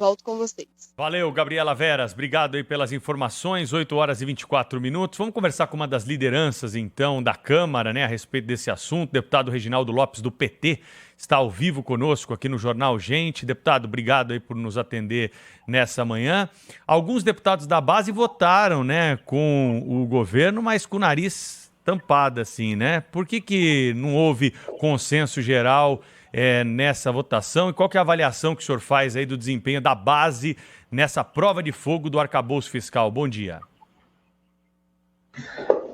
Volto com vocês. Valeu, Gabriela Veras. Obrigado aí pelas informações. 8 horas e 24 minutos. Vamos conversar com uma das lideranças, então, da Câmara, né, a respeito desse assunto. Deputado Reginaldo Lopes, do PT, está ao vivo conosco aqui no Jornal Gente. Deputado, obrigado aí por nos atender nessa manhã. Alguns deputados da base votaram, né, com o governo, mas com o nariz tampado, assim, né? Por que não houve consenso geral nessa votação, e qual que é a avaliação que o senhor faz aí do desempenho da base nessa prova de fogo do arcabouço fiscal? Bom dia.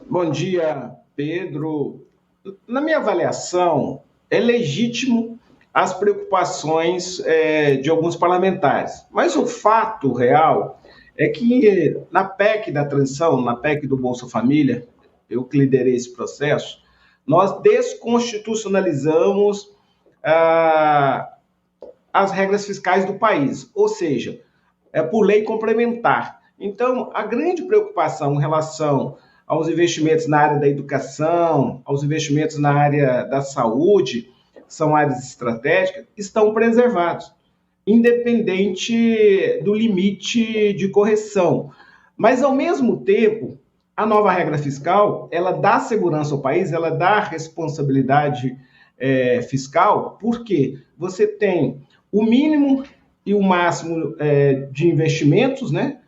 Bom dia, Pedro. Na minha avaliação, é legítimo as preocupações de alguns parlamentares, mas o fato real é que na PEC da transição, na PEC do Bolsa Família, eu que liderei esse processo, nós desconstitucionalizamos as regras fiscais do país, ou seja, por lei complementar. Então, a grande preocupação em relação aos investimentos na área da educação, aos investimentos na área da saúde, que são áreas estratégicas, estão preservados, independente do limite de correção. Mas, ao mesmo tempo, a nova regra fiscal, ela dá segurança ao país, ela dá responsabilidade fiscal, porque você tem o mínimo e o máximo de investimentos, né?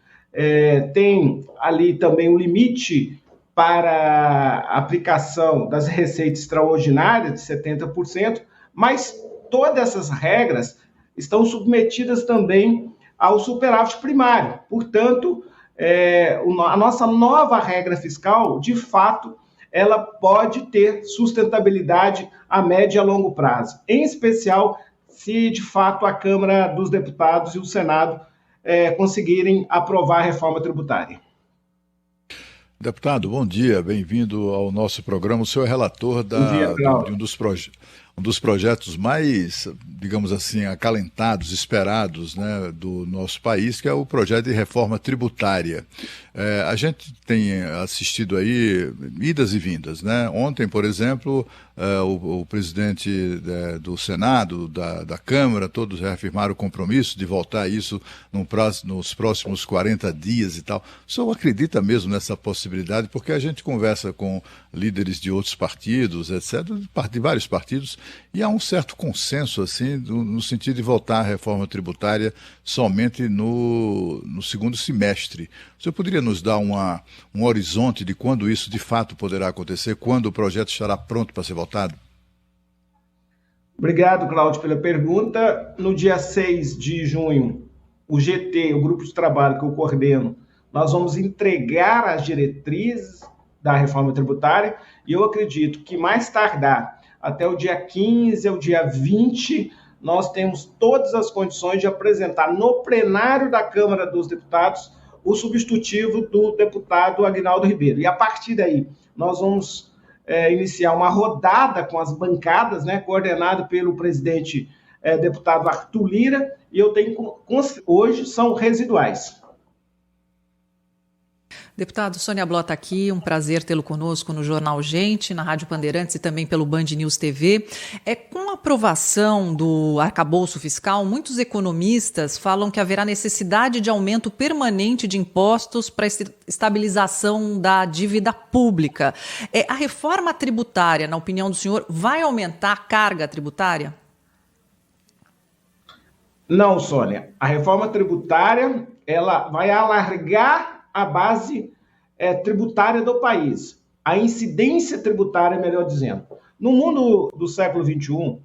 Tem ali também um limite para a aplicação das receitas extraordinárias de 70%, mas todas essas regras estão submetidas também ao superávit primário. Portanto, a nossa nova regra fiscal, de fato, ela pode ter sustentabilidade a médio e a longo prazo, em especial se, de fato, a Câmara dos Deputados e o Senado conseguirem aprovar a reforma tributária. Deputado, bom dia, bem-vindo ao nosso programa. O senhor é relator de um dos projetos mais, digamos assim, acalentados, esperados, né, do nosso país, que é o projeto de reforma tributária. A gente tem assistido aí idas e vindas, né? Ontem, por exemplo, o presidente do Senado, da Câmara, todos reafirmaram o compromisso de voltar a isso nos próximos 40 dias e tal. O senhor acredita mesmo nessa possibilidade? Porque a gente conversa com líderes de outros partidos, etc., de vários partidos, e há um certo consenso, assim, no sentido de voltar à reforma tributária somente no segundo semestre. O senhor poderia nos dar um horizonte de quando isso de fato poderá acontecer, quando o projeto estará pronto para ser votado? Obrigado, Cláudio, pela pergunta. No dia 6 de junho, o GT, o grupo de trabalho que eu coordeno, nós vamos entregar as diretrizes da reforma tributária, e eu acredito que mais tardar até o dia 15, o dia 20, nós temos todas as condições de apresentar no plenário da Câmara dos Deputados o substitutivo do deputado Aguinaldo Ribeiro. E a partir daí, nós vamos iniciar uma rodada com as bancadas, né, coordenado pelo presidente deputado Arthur Lira, e eu tenho, hoje, são residuais. Deputado, Sônia Bló está aqui, um prazer tê-lo conosco no Jornal Gente, na Rádio Bandeirantes e também pelo Band News TV. Com a aprovação do arcabouço fiscal, muitos economistas falam que haverá necessidade de aumento permanente de impostos para estabilização da dívida pública. A reforma tributária, na opinião do senhor, vai aumentar a carga tributária? Não, Sônia. A reforma tributária ela vai alargar a base tributária do país, a incidência tributária, melhor dizendo. No mundo do século XXI,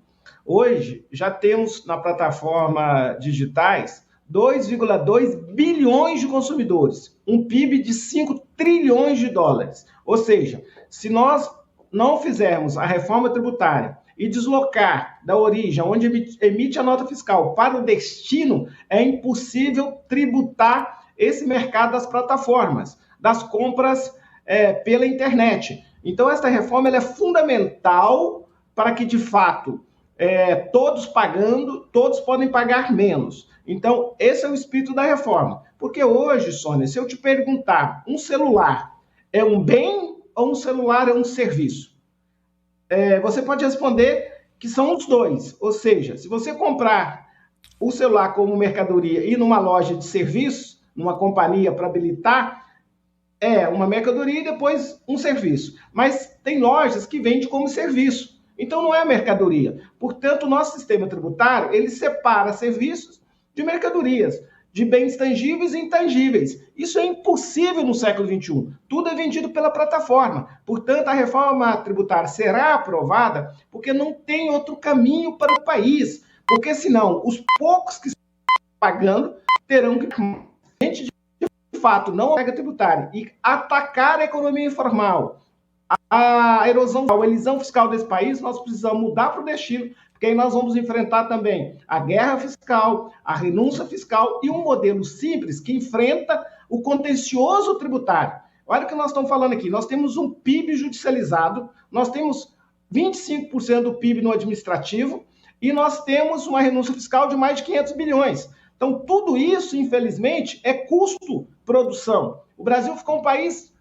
hoje já temos na plataforma digitais 2,2 bilhões de consumidores, um PIB de 5 trilhões de dólares. Ou seja, se nós não fizermos a reforma tributária e deslocar da origem, onde emite a nota fiscal, para o destino, é impossível tributar esse mercado das plataformas, das compras pela internet. Então, essa reforma ela é fundamental para que, de fato, todos pagando, todos podem pagar menos. Então, esse é o espírito da reforma. Porque hoje, Sônia, se eu te perguntar, um celular é um bem ou um celular é um serviço? Você pode responder que são os dois. Ou seja, se você comprar o celular como mercadoria e numa loja de serviços, numa companhia para habilitar, é uma mercadoria e depois um serviço. Mas tem lojas que vendem como serviço. Então não é mercadoria. Portanto, o nosso sistema tributário, ele separa serviços de mercadorias, de bens tangíveis e intangíveis. Isso é impossível no século XXI. Tudo é vendido pela plataforma. Portanto, a reforma tributária será aprovada porque não tem outro caminho para o país. Porque senão, os poucos que estão pagando terão que... de fato, não é tributária e atacar a economia informal, a erosão, a elisão fiscal desse país, nós precisamos mudar para o destino, porque aí nós vamos enfrentar também a guerra fiscal, a renúncia fiscal e um modelo simples que enfrenta o contencioso tributário. Olha o que nós estamos falando aqui, nós temos um PIB judicializado, nós temos 25% do PIB no administrativo e nós temos uma renúncia fiscal de mais de 500 bilhões. Então, tudo isso, infelizmente, é custo-produção. O Brasil ficou um país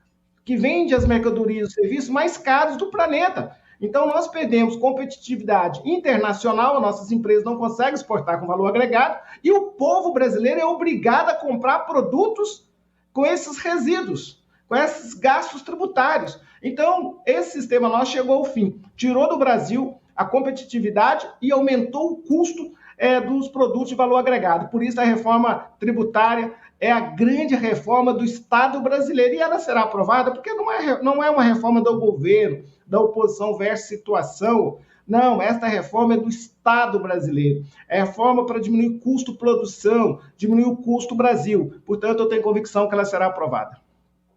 que vende as mercadorias e os serviços mais caros do planeta. Então, nós perdemos competitividade internacional, nossas empresas não conseguem exportar com valor agregado, e o povo brasileiro é obrigado a comprar produtos com esses resíduos, com esses gastos tributários. Então, esse sistema nosso chegou ao fim. Tirou do Brasil a competitividade e aumentou o custo dos produtos de valor agregado. Por isso, a reforma tributária é a grande reforma do Estado brasileiro. E ela será aprovada porque não é uma reforma do governo, da oposição versus situação. Não, esta reforma é do Estado brasileiro. É reforma para diminuir o custo produção, diminuir o custo Brasil. Portanto, eu tenho convicção que ela será aprovada.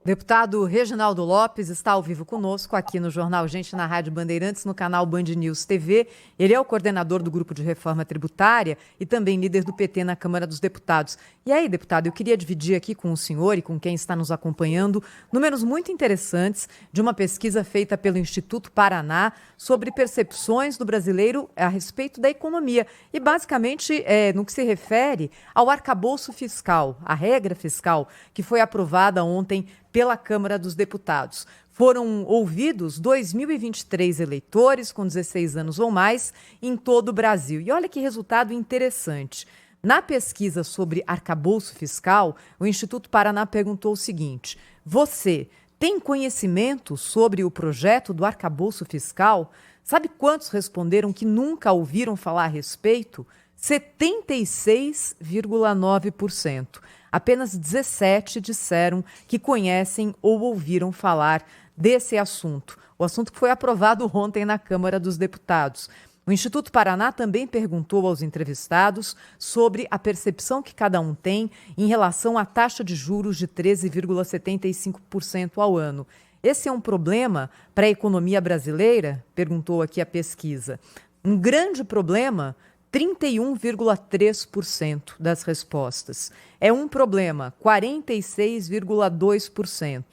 Deputado Reginaldo Lopes está ao vivo conosco aqui no Jornal Gente, na Rádio Bandeirantes, no canal Band News TV. Ele é o coordenador do Grupo de Reforma Tributária e também líder do PT na Câmara dos Deputados. E aí, deputado, eu queria dividir aqui com o senhor e com quem está nos acompanhando números muito interessantes de uma pesquisa feita pelo Instituto Paraná sobre percepções do brasileiro a respeito da economia. E, basicamente, no que se refere ao arcabouço fiscal, a regra fiscal que foi aprovada ontem pela Câmara dos Deputados. Foram ouvidos 2.023 eleitores com 16 anos ou mais em todo o Brasil. E olha que resultado interessante. Na pesquisa sobre arcabouço fiscal, o Instituto Paraná perguntou o seguinte: você tem conhecimento sobre o projeto do arcabouço fiscal? Sabe quantos responderam que nunca ouviram falar a respeito? 76,9%. Apenas 17 disseram que conhecem ou ouviram falar desse assunto. O assunto que foi aprovado ontem na Câmara dos Deputados. O Instituto Paraná também perguntou aos entrevistados sobre a percepção que cada um tem em relação à taxa de juros de 13,75% ao ano. Esse é um problema para a economia brasileira? Perguntou aqui a pesquisa. Um grande problema? 31,3% das respostas. É um problema, 46,2%.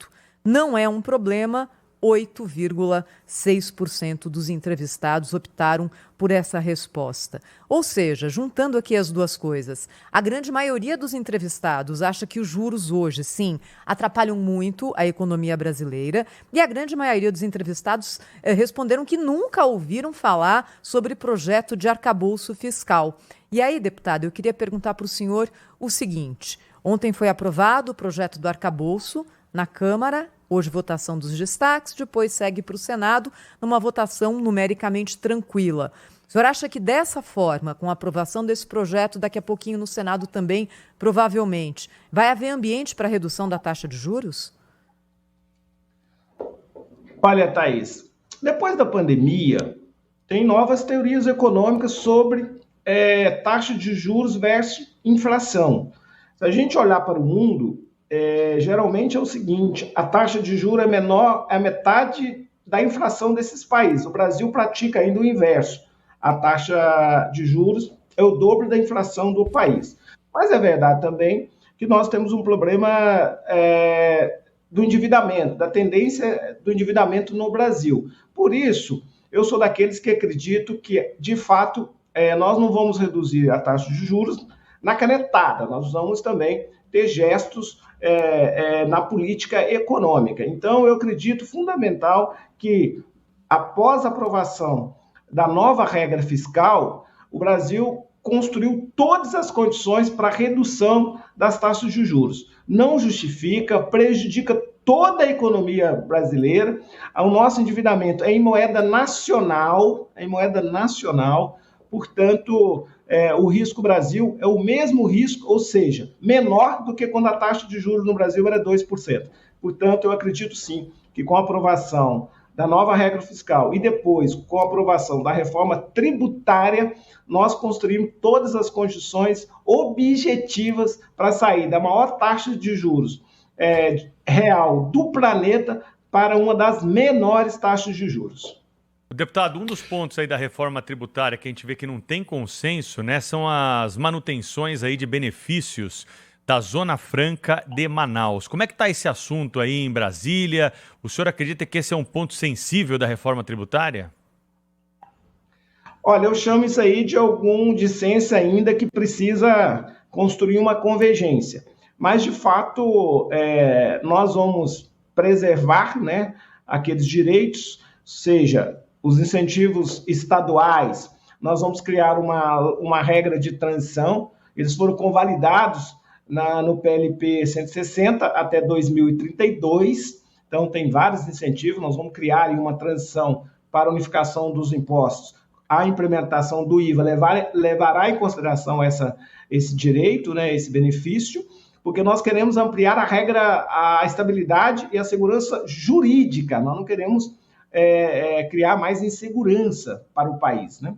Não é um problema, 8,6% dos entrevistados optaram por essa resposta. Ou seja, juntando aqui as duas coisas, a grande maioria dos entrevistados acha que os juros hoje, sim, atrapalham muito a economia brasileira, e a grande maioria dos entrevistados responderam que nunca ouviram falar sobre projeto de arcabouço fiscal. E aí, deputado, eu queria perguntar para o senhor o seguinte: ontem foi aprovado o projeto do arcabouço na Câmara, hoje votação dos destaques, depois segue para o Senado numa votação numericamente tranquila. O senhor acha que dessa forma, com a aprovação desse projeto, daqui a pouquinho no Senado também, provavelmente, vai haver ambiente para redução da taxa de juros? Olha, Thaís, depois da pandemia, tem novas teorias econômicas sobre taxa de juros versus inflação. Se a gente olhar para o mundo, geralmente é o seguinte: a taxa de juros é menor, é a metade da inflação desses países. O Brasil pratica ainda o inverso. A taxa de juros é o dobro da inflação do país. Mas é verdade também que nós temos um problema do endividamento, da tendência do endividamento no Brasil. Por isso, eu sou daqueles que acredito que, de fato, nós não vamos reduzir a taxa de juros na canetada, nós vamos também ter gestos na política econômica. Então, eu acredito fundamental que, após a aprovação da nova regra fiscal, o Brasil construiu todas as condições para a redução das taxas de juros. Não justifica, prejudica toda a economia brasileira. O nosso endividamento é em moeda nacional, portanto, o risco Brasil é o mesmo risco, ou seja, menor do que quando a taxa de juros no Brasil era 2%. Portanto, eu acredito sim que com a aprovação da nova regra fiscal e depois com a aprovação da reforma tributária, nós construímos todas as condições objetivas para sair da maior taxa de juros real do planeta para uma das menores taxas de juros. Deputado, um dos pontos aí da reforma tributária que a gente vê que não tem consenso, né, são as manutenções aí de benefícios da Zona Franca de Manaus. Como é que está esse assunto aí em Brasília? O senhor acredita que esse é um ponto sensível da reforma tributária? Olha, eu chamo isso aí de algum dissenso ainda que precisa construir uma convergência. Mas, de fato, nós vamos preservar, né, aqueles direitos, seja os incentivos estaduais, nós vamos criar uma regra de transição, eles foram convalidados no PLP 160 até 2032, então tem vários incentivos, nós vamos criar aí uma transição para a unificação dos impostos. A implementação do IVA levará em consideração esse direito, né, esse benefício, porque nós queremos ampliar a estabilidade e a segurança jurídica, nós não queremos criar mais insegurança para o país, né?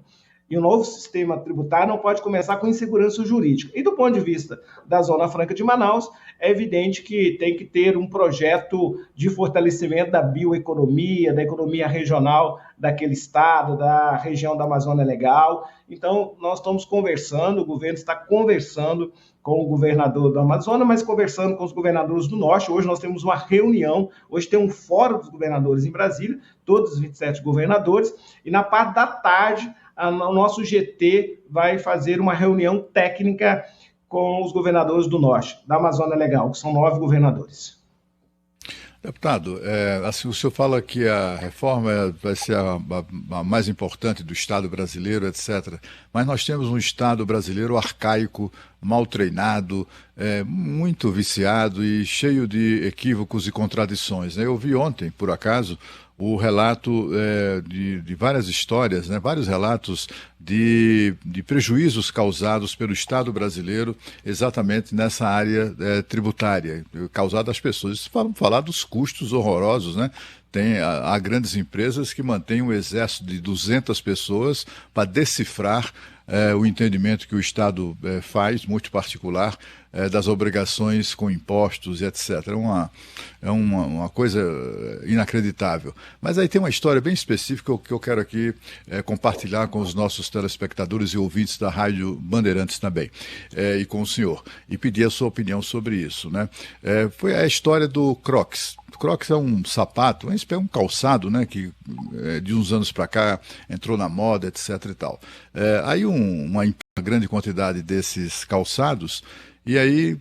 E o novo sistema tributário não pode começar com insegurança jurídica. E do ponto de vista da Zona Franca de Manaus, é evidente que tem que ter um projeto de fortalecimento da bioeconomia, da economia regional daquele estado, da região da Amazônia Legal. Então, nós estamos conversando, o governo está conversando com o governador do Amazonas, mas conversando com os governadores do Norte. Hoje nós temos uma reunião, hoje tem um fórum dos governadores em Brasília, todos os 27 governadores, e na parte da tarde, o nosso GT vai fazer uma reunião técnica com os governadores do Norte, da Amazônia Legal, que são 9 governadores. Deputado, assim, o senhor fala que a reforma vai ser a mais importante do Estado brasileiro, etc. Mas nós temos um Estado brasileiro arcaico, mal treinado, muito viciado e cheio de equívocos e contradições, né? Eu vi ontem, por acaso, o relato de várias histórias, né, vários relatos de prejuízos causados pelo Estado brasileiro exatamente nessa área tributária, causada às pessoas. Vamos falar dos custos horrorosos, né? Há grandes empresas que mantêm um exército de 200 pessoas para decifrar o entendimento que o Estado faz, muito particular, das obrigações com impostos e etc. É uma coisa inacreditável. Mas aí tem uma história bem específica que eu quero aqui compartilhar com os nossos telespectadores e ouvintes da Rádio Bandeirantes também, e com o senhor, e pedir a sua opinião sobre isso, né? Foi a história do Crocs. O Crocs é um sapato, um calçado, né, que de uns anos para cá entrou na moda, etc. e tal. Aí uma grande quantidade desses calçados, e aí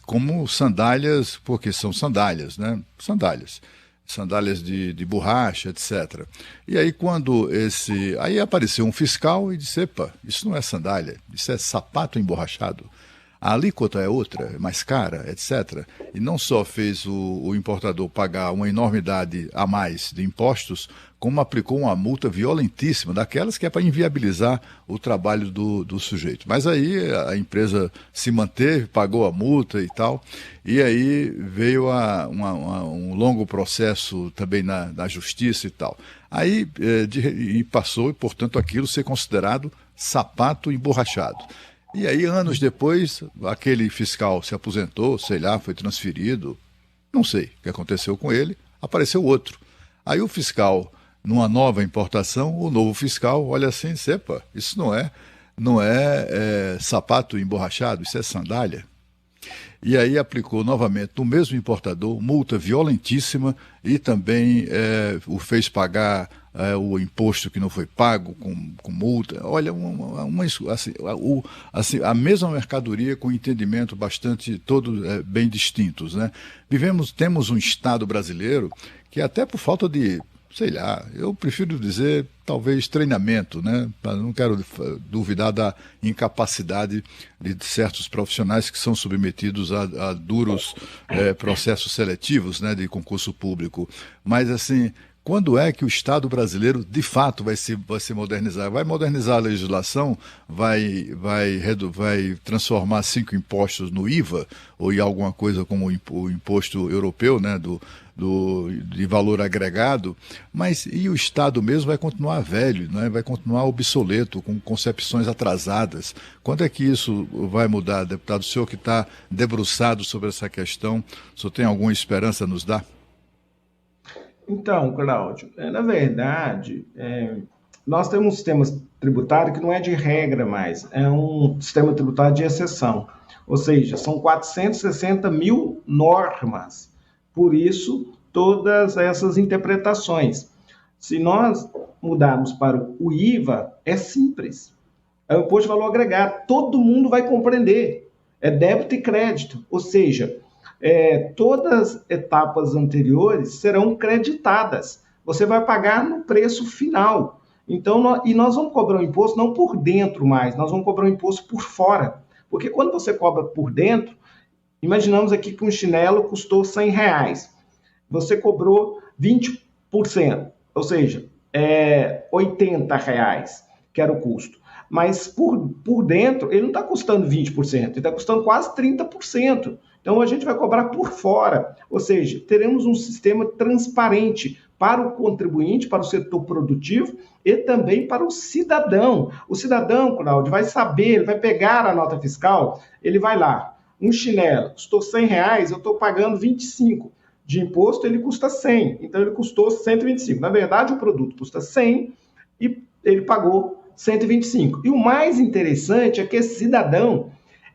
como sandálias, porque são sandálias, né? Sandálias de borracha, etc. E aí aí apareceu um fiscal e disse: epa, isso não é sandália, isso é sapato emborrachado. A alíquota é outra, é mais cara, etc. E não só fez o importador pagar uma enormidade a mais de impostos, como aplicou uma multa violentíssima, daquelas que é para inviabilizar o trabalho do sujeito. Mas aí a empresa se manteve, pagou a multa e tal, e aí veio um longo processo também na justiça e tal. Aí e passou, e portanto, aquilo ser considerado sapato emborrachado. E aí, anos depois, aquele fiscal se aposentou, sei lá, foi transferido, não sei o que aconteceu com ele, apareceu outro. Aí o fiscal, numa nova importação, o novo fiscal olha assim, epa, isso não é sapato emborrachado, isso é sandália. E aí aplicou novamente no mesmo importador multa violentíssima e também o fez pagar o imposto que não foi pago com multa. Olha, a mesma mercadoria com entendimento bastante bem distintos, né? Temos um Estado brasileiro que até por falta de sei lá, eu prefiro dizer talvez treinamento, né? Não quero duvidar da incapacidade de certos profissionais que são submetidos a duros processos seletivos, né, de concurso público. Mas, assim, quando é que o Estado brasileiro, de fato, vai se modernizar? Vai modernizar a legislação? Vai transformar 5 impostos no IVA? Ou em alguma coisa como o imposto europeu, né, de valor agregado? Mas e o Estado mesmo vai continuar velho, né? Vai continuar obsoleto, com concepções atrasadas. Quando é que isso vai mudar, deputado? O senhor que está debruçado sobre essa questão, o senhor tem alguma esperança a nos dar? Então, Cláudio, na verdade, nós temos um sistema tributário que não é de regra mais, é um sistema tributário de exceção. Ou seja, são 460 mil normas. Por isso, todas essas interpretações. Se nós mudarmos para o IVA, é simples. É o imposto de valor agregado. Todo mundo vai compreender. É débito e crédito. Ou seja, todas as etapas anteriores serão creditadas. Você vai pagar no preço final. Então, nós vamos cobrar o imposto não por dentro mais, nós vamos cobrar o imposto por fora. Porque quando você cobra por dentro, imaginamos aqui que um chinelo custou R$100. Você cobrou 20%, ou seja, R$80, que era o custo. Mas por dentro, ele não está custando 20%, ele está custando quase 30%. Então, a gente vai cobrar por fora. Ou seja, teremos um sistema transparente para o contribuinte, para o setor produtivo e também para o cidadão. O cidadão, Cláudio, vai saber, ele vai pegar a nota fiscal, ele vai lá. Um chinelo custou R$100, eu estou pagando 25 de imposto, ele custa 100, então ele custou 125. Na verdade, o produto custa 100 e ele pagou 125. E o mais interessante é que esse cidadão,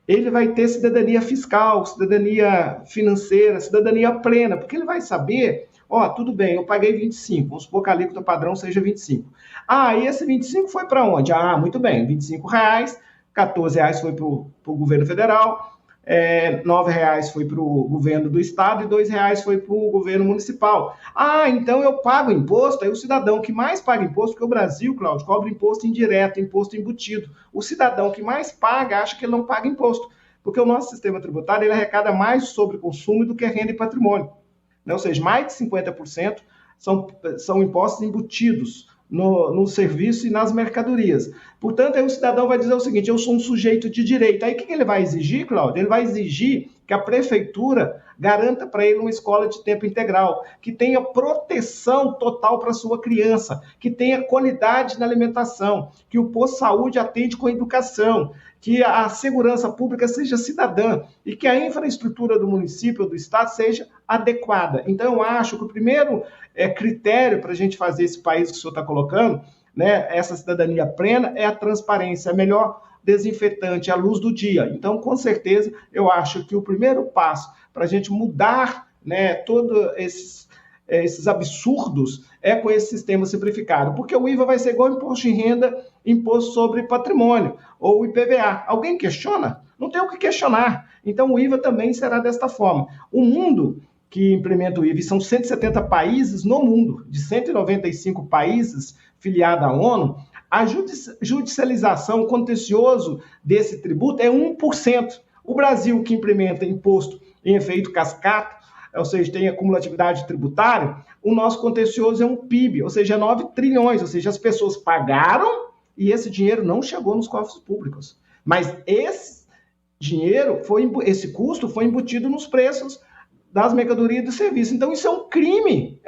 ele vai ter cidadania fiscal, cidadania financeira, cidadania plena, porque ele vai saber, tudo bem, eu paguei 25, vamos supor que a alíquota padrão seja 25. E esse 25 foi para onde? Muito bem, R$25, R$14 foi para o governo federal, R$9 foi para o governo do estado e R$2 foi para o governo municipal. Então eu pago imposto, aí o cidadão que mais paga imposto, porque o Brasil, Cláudio, cobra imposto indireto, imposto embutido. O cidadão que mais paga acha que ele não paga imposto, porque o nosso sistema tributário ele arrecada mais sobre consumo do que renda e patrimônio. Ou seja, mais de 50% são impostos embutidos no serviço e nas mercadorias. Portanto, aí o cidadão vai dizer o seguinte, eu sou um sujeito de direito. Aí o que ele vai exigir, Cláudio? Ele vai exigir que a prefeitura garanta para ele uma escola de tempo integral, que tenha proteção total para a sua criança, que tenha qualidade na alimentação, que o posto de saúde atende com educação, que a segurança pública seja cidadã e que a infraestrutura do município ou do estado seja adequada. Então, eu acho que o primeiro critério para a gente fazer esse país que o senhor está colocando, né, essa cidadania plena, é a transparência, a melhor desinfetante, a luz do dia. Então, com certeza, eu acho que o primeiro passo para a gente mudar, né, todos esses absurdos é com esse sistema simplificado, porque o IVA vai ser igual imposto de renda, imposto sobre patrimônio, ou IPVA. Alguém questiona? Não tem o que questionar. Então, o IVA também será desta forma. O mundo que implementa o IVA, e são 170 países no mundo, de 195 países filiados à ONU, a judicialização, o contencioso desse tributo é 1%. O Brasil, que implementa imposto em efeito cascata, ou seja, tem acumulatividade tributária, o nosso contencioso é um PIB, ou seja, 9 trilhões, ou seja, as pessoas pagaram e esse dinheiro não chegou nos cofres públicos. Mas esse dinheiro, esse custo foi embutido nos preços das mercadorias e do serviço. Então, isso é um crime,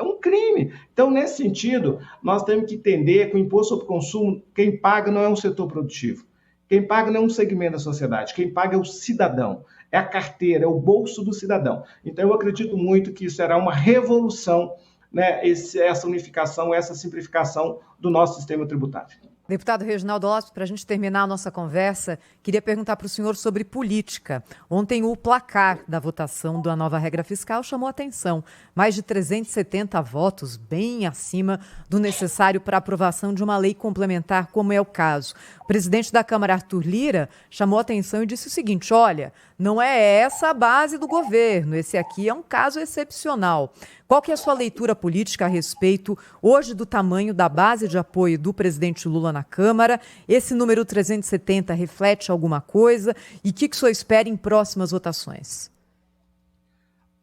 Então, nesse sentido, nós temos que entender que o imposto sobre consumo, quem paga não é um setor produtivo, quem paga não é um segmento da sociedade, quem paga é o cidadão, é a carteira, é o bolso do cidadão. Então, eu acredito muito que isso será uma revolução, né, essa unificação, essa simplificação do nosso sistema tributário. Deputado Reginaldo Lopes, para a gente terminar a nossa conversa, queria perguntar para o senhor sobre política. Ontem o placar da votação da nova regra fiscal chamou a atenção. Mais de 370 votos, bem acima do necessário para a aprovação de uma lei complementar, como é o caso. O presidente da Câmara, Arthur Lira, chamou a atenção e disse o seguinte, olha, não é essa a base do governo, esse aqui é um caso excepcional. Qual que é a sua leitura política a respeito, hoje, do tamanho da base de apoio do presidente Lula na Câmara? Esse número 370 reflete alguma coisa? E o que o senhor espera em próximas votações?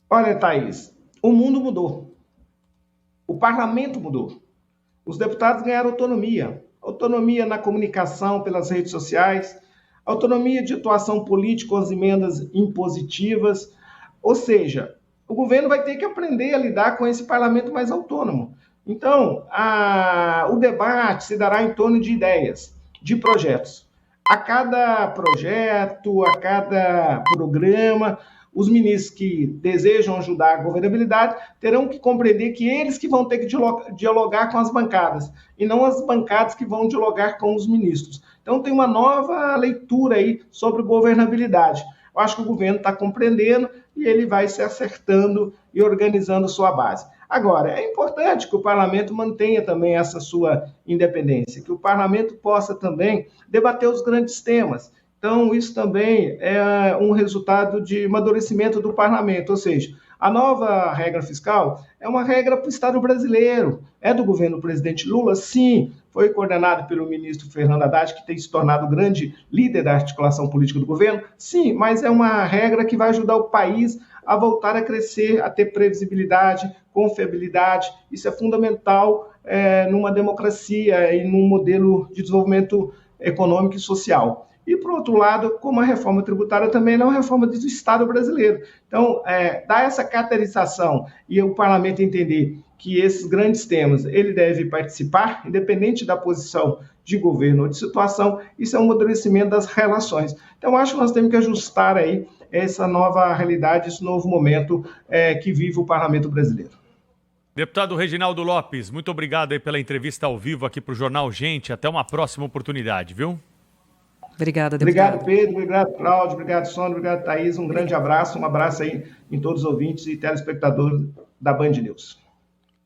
Olha, Thaís, o mundo mudou. O parlamento mudou. Os deputados ganharam autonomia. Autonomia na comunicação pelas redes sociais, autonomia de atuação política com as emendas impositivas. Ou seja, o governo vai ter que aprender a lidar com esse parlamento mais autônomo. Então, o debate se dará em torno de ideias, de projetos. A cada projeto, a cada programa, os ministros que desejam ajudar a governabilidade terão que compreender que eles que vão ter que dialogar com as bancadas, e não as bancadas que vão dialogar com os ministros. Então, tem uma nova leitura aí sobre governabilidade. Eu acho que o governo está compreendendo e ele vai se acertando e organizando sua base. Agora, é importante que o parlamento mantenha também essa sua independência, que o parlamento possa também debater os grandes temas. Então, isso também é um resultado de amadurecimento do parlamento, ou seja, a nova regra fiscal é uma regra para o Estado brasileiro. É do governo do presidente Lula? Sim. Foi coordenado pelo ministro Fernando Haddad, que tem se tornado o grande líder da articulação política do governo? Sim, mas é uma regra que vai ajudar o país a voltar a crescer, a ter previsibilidade, confiabilidade. Isso é fundamental numa democracia e num modelo de desenvolvimento econômico e social. E, por outro lado, como a reforma tributária também não é uma reforma do Estado brasileiro. Então, dar essa caracterização e o parlamento entender que esses grandes temas ele deve participar, independente da posição de governo ou de situação, isso é um amadurecimento das relações. Então, acho que nós temos que ajustar aí essa nova realidade, esse novo momento que vive o parlamento brasileiro. Deputado Reginaldo Lopes, muito obrigado aí pela entrevista ao vivo aqui para o Jornal Gente. Até uma próxima oportunidade, viu? Obrigada, deputado. Obrigado, Pedro. Obrigado, Cláudio. Obrigado, Sônia. Obrigado, Thaís. Um grande abraço. Um abraço aí em todos os ouvintes e telespectadores da Band News.